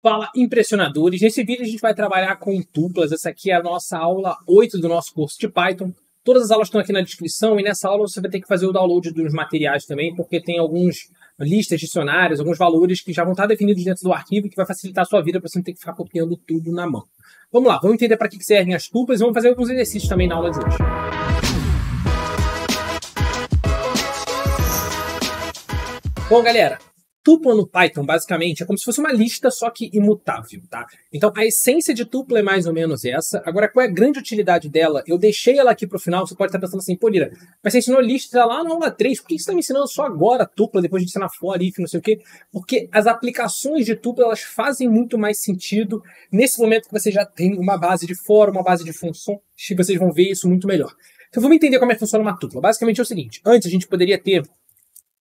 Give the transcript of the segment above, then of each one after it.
Fala, impressionadores! Nesse vídeo a gente vai trabalhar com tuplas. Essa aqui é a nossa aula 8 do nosso curso de Python. Todas as aulas estão aqui na descrição e nessa aula você vai ter que fazer o download dos materiais também, porque tem alguns listas, dicionários, alguns valores que já vão estar definidos dentro do arquivo que vai facilitar a sua vida para você não ter que ficar copiando tudo na mão. Vamos lá, vamos entender para que servem as tuplas e vamos fazer alguns exercícios também na aula de hoje. Bom, galera, tupla no Python, basicamente, é como se fosse uma lista, só que imutável, tá? Então, a essência de tupla é mais ou menos essa. Agora, qual é a grande utilidade dela? Eu deixei ela aqui pro final, você pode estar pensando assim, pô, Lira, mas você ensinou lista lá na aula 3, por que você está me ensinando só agora tupla, depois de ensinar for, if, não sei o quê? Porque as aplicações de tupla, elas fazem muito mais sentido nesse momento que você já tem uma base de for, uma base de função, que vocês vão ver isso muito melhor. Então, vamos entender como é que funciona uma tupla. Basicamente é o seguinte, antes a gente poderia ter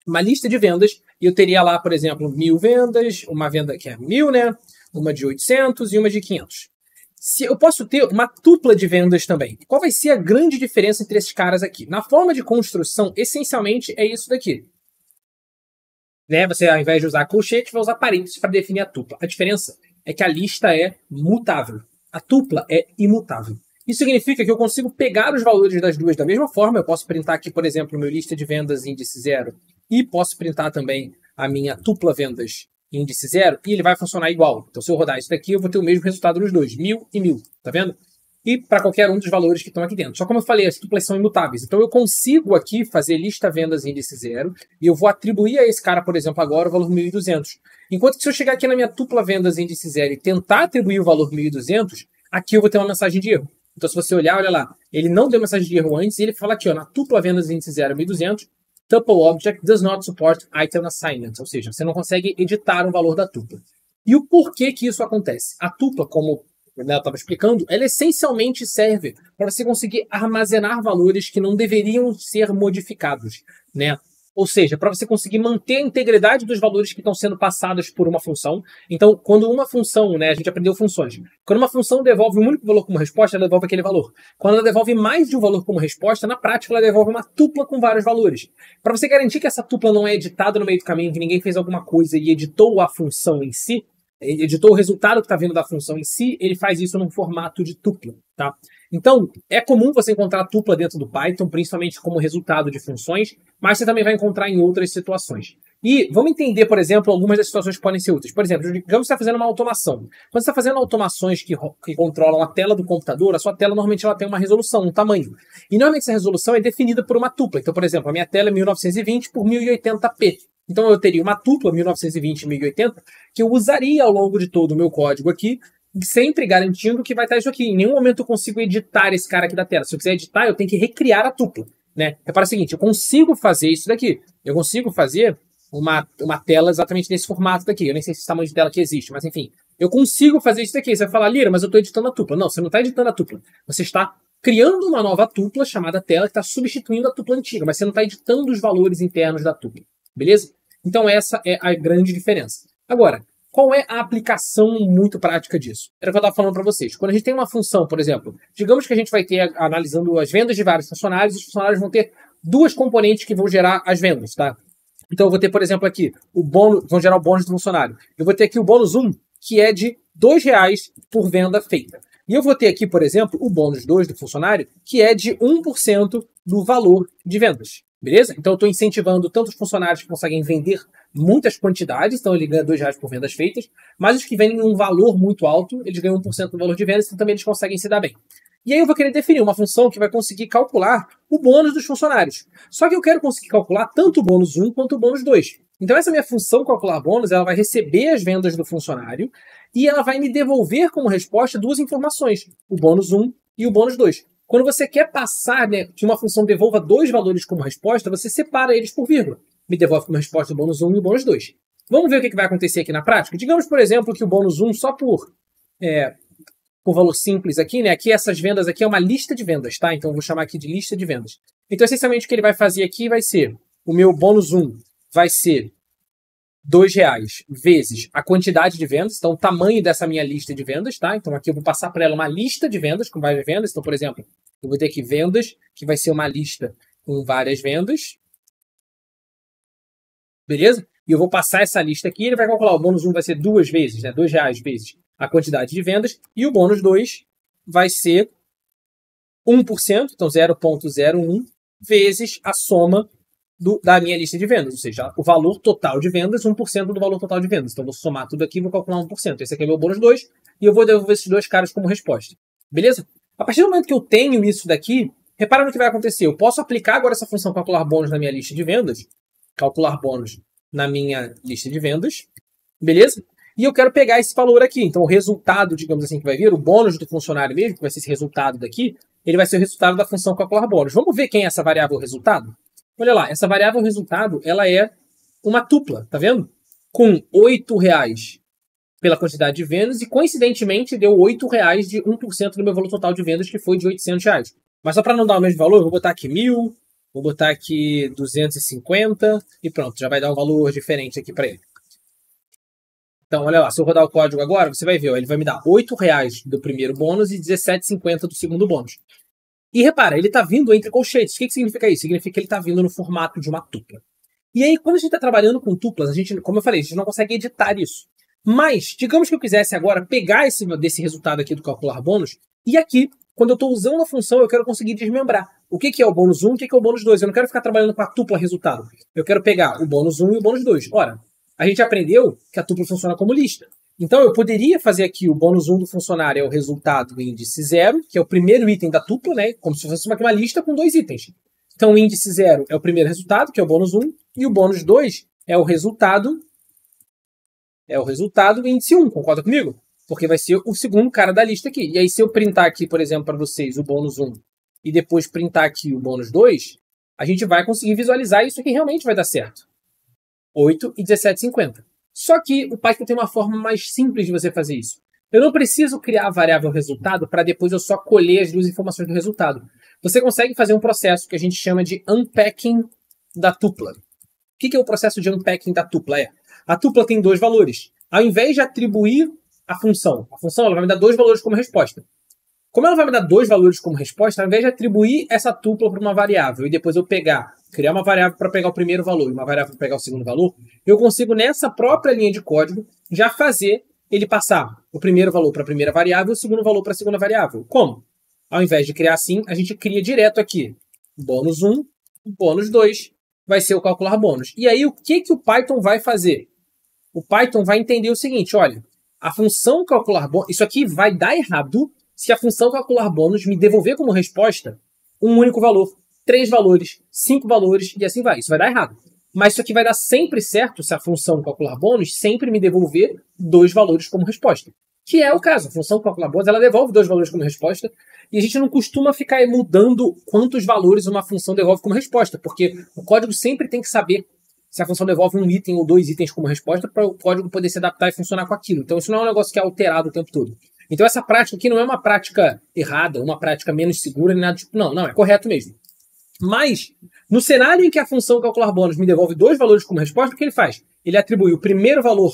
uma lista de vendas, e eu teria lá, por exemplo, 1000 vendas, uma venda que é 1000, né? Uma de 800 e uma de 500. Se eu posso ter uma tupla de vendas também. Qual vai ser a grande diferença entre esses caras aqui? Na forma de construção, essencialmente, é isso daqui. Né? Você, ao invés de usar colchete, vai usar parênteses para definir a tupla. A diferença é que a lista é mutável. A tupla é imutável. Isso significa que eu consigo pegar os valores das duas da mesma forma. Eu posso printar aqui, por exemplo, meu lista de vendas índice 0 e posso printar também a minha tupla vendas índice 0 e ele vai funcionar igual. Então, se eu rodar isso daqui, eu vou ter o mesmo resultado nos dois, 1000 e 1000, tá vendo? E para qualquer um dos valores que estão aqui dentro. Só como eu falei, as tuplas são imutáveis. Então, eu consigo aqui fazer lista vendas índice 0 e eu vou atribuir a esse cara, por exemplo, agora o valor 1200. Enquanto que se eu chegar aqui na minha tupla vendas índice 0 e tentar atribuir o valor 1200, aqui eu vou ter uma mensagem de erro. Então, se você olhar, olha lá, ele não deu mensagem de erro antes e ele fala aqui, ó, na tupla vendas índice 0 1200, tuple object does not support item assignment, ou seja, você não consegue editar o valor da tupla. E o porquê que isso acontece? A tupla, como ela estava explicando, ela essencialmente serve para você conseguir armazenar valores que não deveriam ser modificados, né? Ou seja, para você conseguir manter a integridade dos valores que estão sendo passados por uma função. Então, quando uma função, né, a gente aprendeu funções, quando uma função devolve um único valor como resposta, ela devolve aquele valor. Quando ela devolve mais de um valor como resposta, na prática ela devolve uma tupla com vários valores. Para você garantir que essa tupla não é editada no meio do caminho, que ninguém fez alguma coisa e editou a função em si, editou o resultado que está vindo da função em si, ele faz isso num formato de tupla, tá? Então, é comum você encontrar tupla dentro do Python, principalmente como resultado de funções, mas você também vai encontrar em outras situações. E vamos entender, por exemplo, algumas das situações que podem ser úteis. Por exemplo, digamos que você está fazendo uma automação. Quando você está fazendo automações que controlam a tela do computador, a sua tela normalmente ela tem uma resolução, um tamanho. E normalmente essa resolução é definida por uma tupla. Então, por exemplo, a minha tela é 1920 por 1080p. Então eu teria uma tupla 1920 e 1080 que eu usaria ao longo de todo o meu código aqui, sempre garantindo que vai estar isso aqui. Em nenhum momento eu consigo editar esse cara aqui da tela. Se eu quiser editar, eu tenho que recriar a tupla, né? Repara o seguinte, eu consigo fazer isso daqui. Eu consigo fazer uma tela exatamente nesse formato daqui. Eu nem sei se esse tamanho de tela que existe, mas enfim. Eu consigo fazer isso daqui. Você vai falar, Lira, mas eu estou editando a tupla. Não, você não está editando a tupla. Você está criando uma nova tupla chamada tela que está substituindo a tupla antiga, mas você não está editando os valores internos da tupla. Beleza? Então essa é a grande diferença. Agora, qual é a aplicação muito prática disso? Era o que eu estava falando para vocês. Quando a gente tem uma função, por exemplo, digamos que a gente vai ter, analisando as vendas de vários funcionários, os funcionários vão ter duas componentes que vão gerar as vendas, tá? Então eu vou ter, por exemplo, aqui, o bônus, vão gerar o bônus do funcionário. Eu vou ter aqui o bônus 1, que é de R$2 por venda feita. E eu vou ter aqui, por exemplo, o bônus 2 do funcionário, que é de 1% do valor de vendas. Beleza? Então eu estou incentivando tanto os funcionários que conseguem vender muitas quantidades, então ele ganha R$2 por vendas feitas, mas os que vendem um valor muito alto, eles ganham 1% do valor de vendas, então também eles conseguem se dar bem. E aí eu vou querer definir uma função que vai conseguir calcular o bônus dos funcionários. Só que eu quero conseguir calcular tanto o bônus 1 quanto o bônus 2. Então essa minha função calcular bônus, ela vai receber as vendas do funcionário e ela vai me devolver como resposta duas informações, o bônus 1 e o bônus 2. Quando você quer passar, né, que uma função devolva dois valores como resposta, você separa eles por vírgula. Me devolve como resposta o bônus 1 e o bônus 2. Vamos ver o que vai acontecer aqui na prática? Digamos, por exemplo, que o bônus 1, só por valor simples aqui, né? Aqui essas vendas aqui é uma lista de vendas, tá? Então eu vou chamar aqui de lista de vendas. Então, essencialmente, o que ele vai fazer aqui vai ser, o meu bônus 1 vai ser R$2 vezes a quantidade de vendas, então o tamanho dessa minha lista de vendas, tá? Então aqui eu vou passar para ela uma lista de vendas com várias vendas. Então, por exemplo, eu vou ter aqui vendas, que vai ser uma lista com várias vendas. Beleza? e eu vou passar essa lista aqui, ele vai calcular, o bônus 1 vai ser 2 vezes, né, R$ 2 vezes a quantidade de vendas, e o bônus 2 vai ser 1%, então 0,01, vezes a soma da minha lista de vendas, ou seja, o valor total de vendas, 1% do valor total de vendas. Então, vou somar tudo aqui e vou calcular 1%. Esse aqui é meu bônus 2 e eu vou devolver esses dois caras como resposta. Beleza? A partir do momento que eu tenho isso daqui, repara no que vai acontecer. Eu posso aplicar agora essa função calcular bônus na minha lista de vendas, calcular bônus na minha lista de vendas, beleza? E eu quero pegar esse valor aqui. Então, o resultado, digamos assim, que vai vir, o bônus do funcionário mesmo, que vai ser esse resultado daqui, ele vai ser o resultado da função calcular bônus. Vamos ver quem é essa variável resultado? Olha lá, essa variável resultado, ela é uma tupla, tá vendo? Com R$ 8 pela quantidade de vendas e, coincidentemente, deu R$ 8 de 1% do meu valor total de vendas, que foi de R$ 800. Mas só para não dar o mesmo valor, eu vou botar aqui 1.000, vou botar aqui 250 e pronto, já vai dar um valor diferente aqui para ele. Então, olha lá, se eu rodar o código agora, você vai ver, ó, ele vai me dar R$ 8 do primeiro bônus e R$17,50 do segundo bônus. E repara, ele está vindo entre colchetes. O que significa isso? Significa que ele está vindo no formato de uma tupla. E aí, quando a gente está trabalhando com tuplas, a gente, como eu falei, a gente não consegue editar isso. Mas, digamos que eu quisesse agora pegar desse resultado aqui do calcular bônus, e aqui, quando eu estou usando a função, eu quero conseguir desmembrar. O que é o bônus 1, o que é o bônus 2? Eu não quero ficar trabalhando com a tupla resultado. Eu quero pegar o bônus 1 e o bônus 2. Ora, a gente aprendeu que a tupla funciona como lista. Então, eu poderia fazer aqui o bônus 1 do funcionário é o resultado do índice 0, que é o primeiro item da tupla, né? Como se fosse uma lista com 2 itens. Então, o índice 0 é o primeiro resultado, que é o bônus 1, e o bônus 2 é o resultado do índice 1, concorda comigo? Porque vai ser o segundo cara da lista aqui. E aí, se eu printar aqui, por exemplo, para vocês o bônus 1 e depois printar aqui o bônus 2, a gente vai conseguir visualizar isso aqui realmente vai dar certo. 8 e 17,50. Só que o Python tem uma forma mais simples de você fazer isso. Eu não preciso criar a variável resultado para depois eu só colher as duas informações do resultado. Você consegue fazer um processo que a gente chama de unpacking da tupla. O que é o processo de unpacking da tupla? A tupla tem 2 valores. Ao invés de atribuir a função ela vai me dar 2 valores como resposta. Como ela vai me dar 2 valores como resposta, ao invés de atribuir essa tupla para uma variável e depois eu criar uma variável para pegar o primeiro valor e uma variável para pegar o segundo valor, eu consigo nessa própria linha de código já fazer ele passar o primeiro valor para a primeira variável e o segundo valor para a segunda variável. Como? Ao invés de criar assim, a gente cria direto aqui bônus 1, bônus 2, vai ser o calcular bônus. E aí o que o Python vai fazer? O Python vai entender o seguinte, olha, a função calcular bônus, isso aqui vai dar errado se a função calcular bônus me devolver como resposta um único valor, 3 valores, 5 valores e assim vai. Isso vai dar errado. Mas isso aqui vai dar sempre certo se a função calcular bônus sempre me devolver 2 valores como resposta. Que é o caso. A função calcular bônus ela devolve 2 valores como resposta e a gente não costuma ficar mudando quantos valores uma função devolve como resposta, porque o código sempre tem que saber se a função devolve um item ou 2 itens como resposta para o código poder se adaptar e funcionar com aquilo. Então isso não é um negócio que é alterado o tempo todo. Então essa prática aqui não é uma prática errada, uma prática menos segura, nem nada tipo. Não, é correto mesmo. Mas, no cenário em que a função calcular bônus me devolve 2 valores como resposta, o que ele faz? Ele atribui o primeiro valor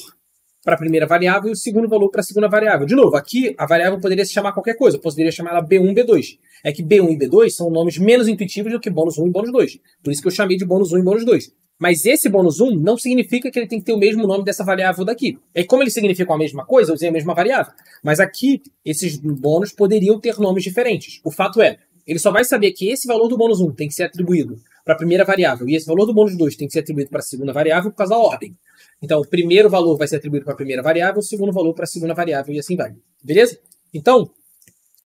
para a primeira variável e o segundo valor para a segunda variável. De novo, aqui a variável poderia se chamar qualquer coisa. Eu poderia chamar ela B1 e B2. É que B1 e B2 são nomes menos intuitivos do que bônus 1 e bônus 2. Por isso que eu chamei de bônus 1 e bônus 2. Mas esse bônus 1 não significa que ele tem que ter o mesmo nome dessa variável daqui. E como eles significam a mesma coisa, eu usei a mesma variável. Mas aqui, esses bônus poderiam ter nomes diferentes. O fato é, ele só vai saber que esse valor do bônus 1 tem que ser atribuído para a primeira variável e esse valor do bônus 2 tem que ser atribuído para a segunda variável por causa da ordem. Então, o primeiro valor vai ser atribuído para a primeira variável, o segundo valor para a segunda variável e assim vai. Beleza? Então,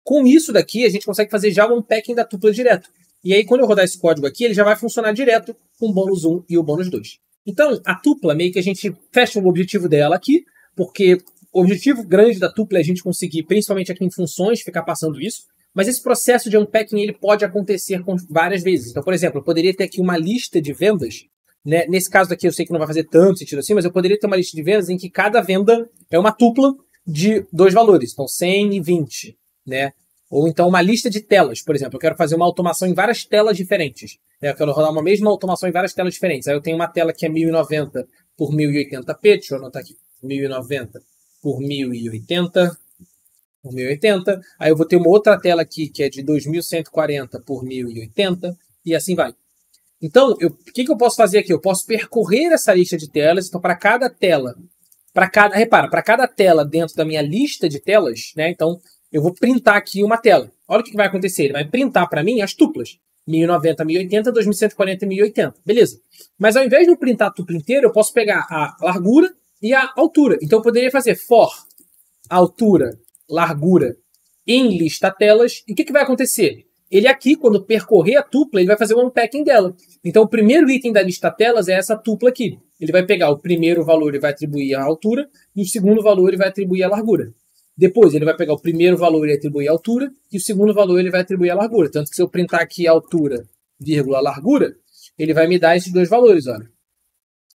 com isso daqui, a gente consegue fazer já o unpacking da tupla direto. E aí, quando eu rodar esse código aqui, ele já vai funcionar direto com o bônus 1 e o bônus 2. Então, a tupla, meio que a gente fecha o objetivo dela aqui, porque o objetivo grande da tupla é a gente conseguir, principalmente aqui em funções, ficar passando isso. Mas esse processo de unpacking ele pode acontecer várias vezes. Então, por exemplo, eu poderia ter aqui uma lista de vendas. Né? Nesse caso aqui, eu sei que não vai fazer tanto sentido assim, mas eu poderia ter uma lista de vendas em que cada venda é uma tupla de 2 valores. Então, 100 e 20. Né? Ou então uma lista de telas, por exemplo. Eu quero fazer uma automação em várias telas diferentes. Eu quero rodar uma mesma automação em várias telas diferentes. Aí eu tenho uma tela que é 1090 por 1080p. Deixa eu anotar aqui. 1090 por 1080 por 1080. Aí eu vou ter uma outra tela aqui que é de 2140 por 1080 e assim vai. Então, o que eu posso fazer aqui? Eu posso percorrer essa lista de telas. Então, para cada tela, para cada tela dentro da minha lista de telas, né? Então, eu vou printar aqui uma tela. Olha o que vai acontecer. Ele vai printar para mim as tuplas. 1090, 1080, 2140 e 1080. Beleza. Mas ao invés de eu printar a tupla inteira, eu posso pegar a largura e a altura. Então, eu poderia fazer for altura, largura em lista telas. E o que vai acontecer? Ele aqui, quando percorrer a tupla, ele vai fazer um unpacking dela. Então, o primeiro item da lista telas é essa tupla aqui. Ele vai pegar o primeiro valor e vai atribuir a altura, e o segundo valor ele vai atribuir a largura. Depois, ele vai pegar o primeiro valor e atribuir a altura, e o segundo valor ele vai atribuir a largura. Tanto que se eu printar aqui a altura, vírgula, a largura, ele vai me dar esses dois valores, olha.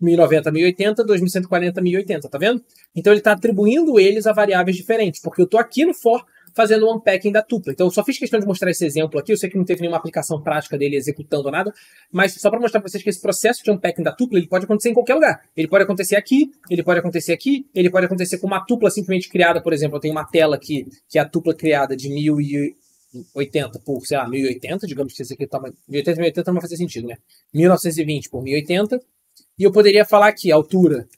1090, 1080, 2140, 1080, tá vendo? Então, ele está atribuindo eles a variáveis diferentes, porque eu estou aqui no for fazendo o unpacking da tupla. Então, eu só fiz questão de mostrar esse exemplo aqui. Eu sei que não teve nenhuma aplicação prática dele executando nada, mas só para mostrar para vocês que esse processo de unpacking da tupla ele pode acontecer em qualquer lugar. Ele pode acontecer aqui, ele pode acontecer aqui, ele pode acontecer com uma tupla simplesmente criada, por exemplo. Eu tenho uma tela aqui, que é a tupla criada de 1080 por, sei lá, 1080, digamos que esse aqui tá 1080 1080 não vai fazer sentido, né? 1920 por 1080. E eu poderia falar aqui, altura,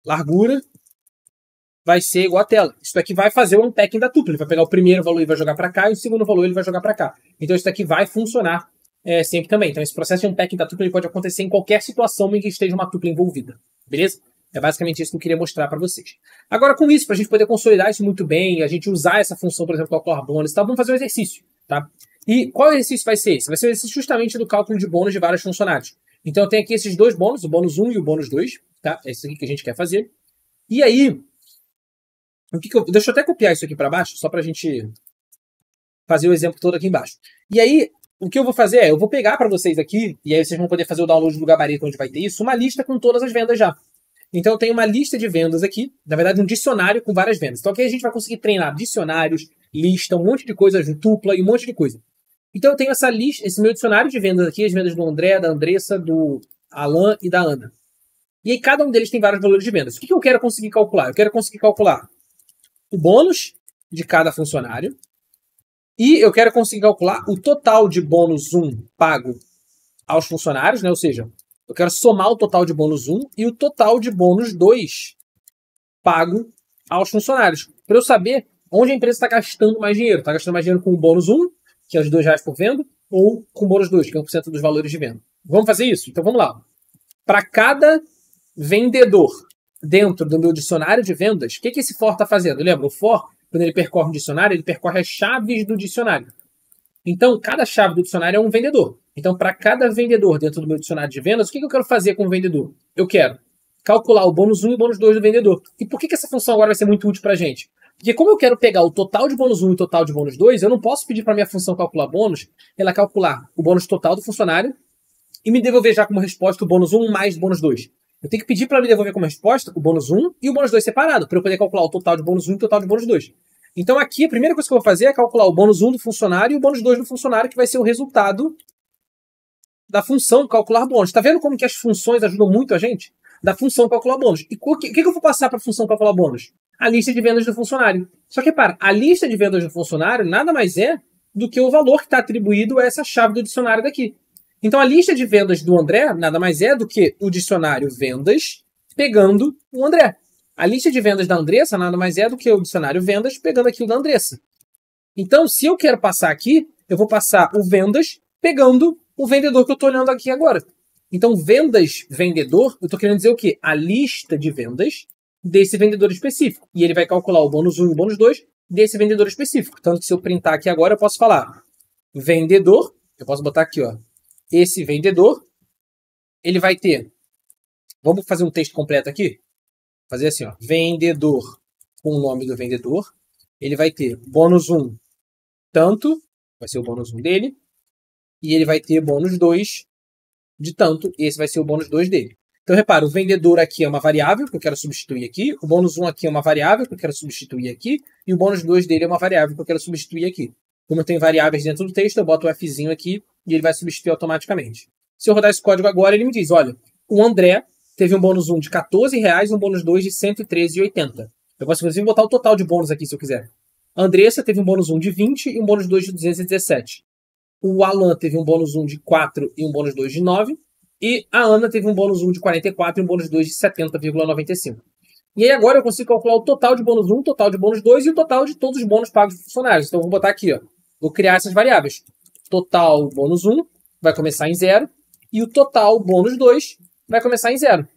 largura, vai ser igual a tela. Isso aqui vai fazer o unpacking da tupla. Ele vai pegar o primeiro valor e vai jogar para cá, e o segundo valor ele vai jogar para cá. Então isso aqui vai funcionar sempre também. Então esse processo de unpacking da tupla ele pode acontecer em qualquer situação em que esteja uma tupla envolvida. Beleza? É basicamente isso que eu queria mostrar para vocês. Agora com isso, para a gente poder consolidar isso muito bem, a gente usar essa função, por exemplo, calcular bônus e tal, vamos fazer um exercício. Tá? E qual exercício vai ser esse? Vai ser o exercício justamente do cálculo de bônus de vários funcionários. Então eu tenho aqui esses dois bônus, o bônus 1 e o bônus 2. Tá? É isso aqui que a gente quer fazer. E aí, deixa eu até copiar isso aqui para baixo, só para a gente fazer o exemplo todo aqui embaixo. E aí, o que eu vou fazer é, eu vou pegar para vocês aqui, e aí vocês vão poder fazer o download do gabarito onde vai ter isso, uma lista com todas as vendas já. Então eu tenho uma lista de vendas aqui, na verdade um dicionário com várias vendas. Então aqui a gente vai conseguir treinar dicionários, lista, um monte de coisa, dupla e um monte de coisa. Então eu tenho essa lista, esse meu dicionário de vendas aqui, as vendas do André, da Andressa, do Alan e da Ana. E aí cada um deles tem vários valores de vendas. O que eu quero conseguir calcular? Eu quero conseguir calcular o bônus de cada funcionário e eu quero conseguir calcular o total de bônus 1 pago aos funcionários, né? Ou seja, eu quero somar o total de bônus 1 e o total de bônus 2 pago aos funcionários. Para eu saber onde a empresa está gastando mais dinheiro. Está gastando mais dinheiro com o bônus 1, que é os R$2 por venda, ou com o bônus 2, que é 1% dos valores de venda. Vamos fazer isso? Então vamos lá. Para cada vendedor dentro do meu dicionário de vendas, o que esse for está fazendo? Lembra, o for, quando ele percorre um dicionário, ele percorre as chaves do dicionário. Então, cada chave do dicionário é um vendedor. Então, para cada vendedor dentro do meu dicionário de vendas, o que eu quero fazer com o vendedor? Eu quero calcular o bônus 1 e o bônus 2 do vendedor. E por que essa função agora vai ser muito útil para a gente? Porque como eu quero pegar o total de bônus 1 e o total de bônus 2, eu não posso pedir para minha função calcular bônus, ela calcular o bônus total do funcionário e me devolver já como resposta o bônus 1 mais o bônus 2. Eu tenho que pedir para me devolver como resposta o bônus 1 e o bônus 2 separado, para eu poder calcular o total de bônus 1 e o total de bônus 2. Então aqui, a primeira coisa que eu vou fazer é calcular o bônus 1 do funcionário e o bônus 2 do funcionário, que vai ser o resultado da função calcular bônus. Tá vendo como que as funções ajudam muito a gente? Da função calcular bônus. E o que eu vou passar para a função calcular bônus? A lista de vendas do funcionário. Só que, repara, a lista de vendas do funcionário nada mais é do que o valor que está atribuído a essa chave do dicionário daqui. Então, a lista de vendas do André nada mais é do que o dicionário vendas pegando o André. A lista de vendas da Andressa nada mais é do que o dicionário vendas pegando aquilo da Andressa. Então, se eu quero passar aqui, eu vou passar o vendas pegando o vendedor que eu estou olhando aqui agora. Então, vendas vendedor, eu estou querendo dizer o quê? A lista de vendas desse vendedor específico. E ele vai calcular o bônus 1 e o bônus 2 desse vendedor específico. Tanto que se eu printar aqui agora, eu posso falar vendedor, eu posso botar aqui, ó, esse vendedor, ele vai ter, vamos fazer um texto completo aqui? Fazer assim, ó, vendedor com o nome do vendedor, ele vai ter bônus 1 tanto, vai ser o bônus 1 dele, e ele vai ter bônus 2 de tanto, esse vai ser o bônus 2 dele. Então, repara, o vendedor aqui é uma variável que eu quero substituir aqui, o bônus 1 aqui é uma variável que eu quero substituir aqui, e o bônus 2 dele é uma variável que eu quero substituir aqui. Como eu tenho variáveis dentro do texto, eu boto o Fzinho aqui e ele vai substituir automaticamente. Se eu rodar esse código agora, ele me diz, olha, o André teve um bônus 1 de R$14 e um bônus 2 de R$113,80. Eu posso, inclusive, botar o total de bônus aqui, se eu quiser. A Andressa teve um bônus 1 de 20 e um bônus 2 de 217. o Alan teve um bônus 1 de 4 e um bônus 2 de 9. E a Ana teve um bônus 1 de 44 e um bônus 2 de 70,95. E aí agora eu consigo calcular o total de bônus 1, o total de bônus 2 e o total de todos os bônus pagos dos funcionários. Então eu vou botar aqui, ó. Vou criar essas variáveis. Total bônus 1 vai começar em 0 e o total bônus 2 vai começar em 0.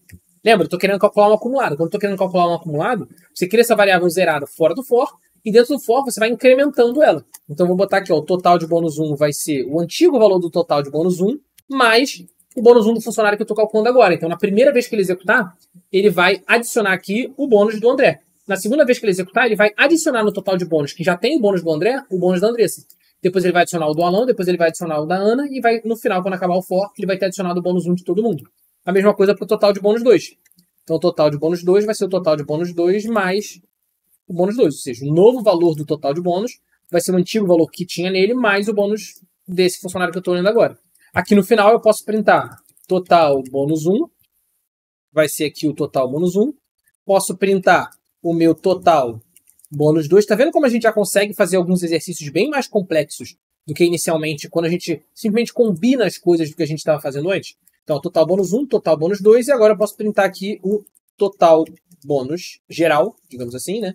Lembra, eu estou querendo calcular um acumulado. Quando eu estou querendo calcular um acumulado, você cria essa variável zerada fora do for e dentro do for você vai incrementando ela. Então eu vou botar aqui, ó, o total de bônus 1 vai ser o antigo valor do total de bônus 1 mais o bônus 1 do funcionário que eu estou calculando agora. Então, na primeira vez que ele executar, ele vai adicionar aqui o bônus do André. Na segunda vez que ele executar, ele vai adicionar no total de bônus, que já tem o bônus do André, o bônus da Andressa. Depois ele vai adicionar o do Alan, depois ele vai adicionar o da Ana, e vai, no final, quando acabar o for, ele vai ter adicionado o bônus 1 de todo mundo. A mesma coisa para o total de bônus 2. Então, o total de bônus 2 vai ser o total de bônus 2 mais o bônus 2. Ou seja, o novo valor do total de bônus vai ser o antigo valor que tinha nele, mais o bônus desse funcionário que eu estou olhando agora. Aqui no final eu posso printar total bônus 1, vai ser aqui o total bônus 1. Posso printar o meu total bônus 2. Tá vendo como a gente já consegue fazer alguns exercícios bem mais complexos do que inicialmente, quando a gente simplesmente combina as coisas do que a gente estava fazendo antes? Então, total bônus 1, total bônus 2, e agora eu posso printar aqui o total bônus geral, digamos assim, né?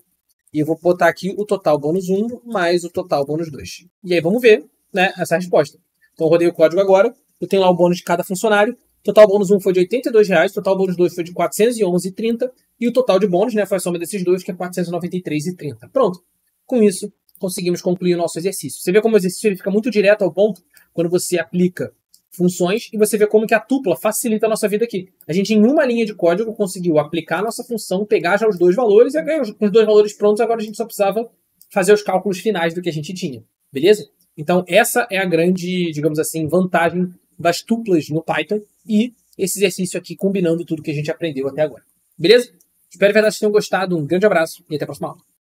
E eu vou botar aqui o total bônus 1 mais o total bônus 2. E aí vamos ver, né, essa resposta. Então, eu rodei o código agora. Eu tenho lá o bônus de cada funcionário. Total bônus 1 foi de R$ 82, total bônus 2 foi de R$ 411,30 e o total de bônus, né, foi a soma desses dois, que é R$ 493,30. Pronto. Com isso, conseguimos concluir o nosso exercício. Você vê como o exercício ele fica muito direto ao ponto quando você aplica funções e você vê como que a tupla facilita a nossa vida aqui. A gente, em uma linha de código, conseguiu aplicar a nossa função, pegar já os dois valores e com os dois valores prontos, agora a gente só precisava fazer os cálculos finais do que a gente tinha. Beleza? Então, essa é a grande, digamos assim, vantagem das tuplas no Python e esse exercício aqui combinando tudo que a gente aprendeu até agora. Beleza? Espero que vocês tenham gostado. Um grande abraço e até a próxima aula.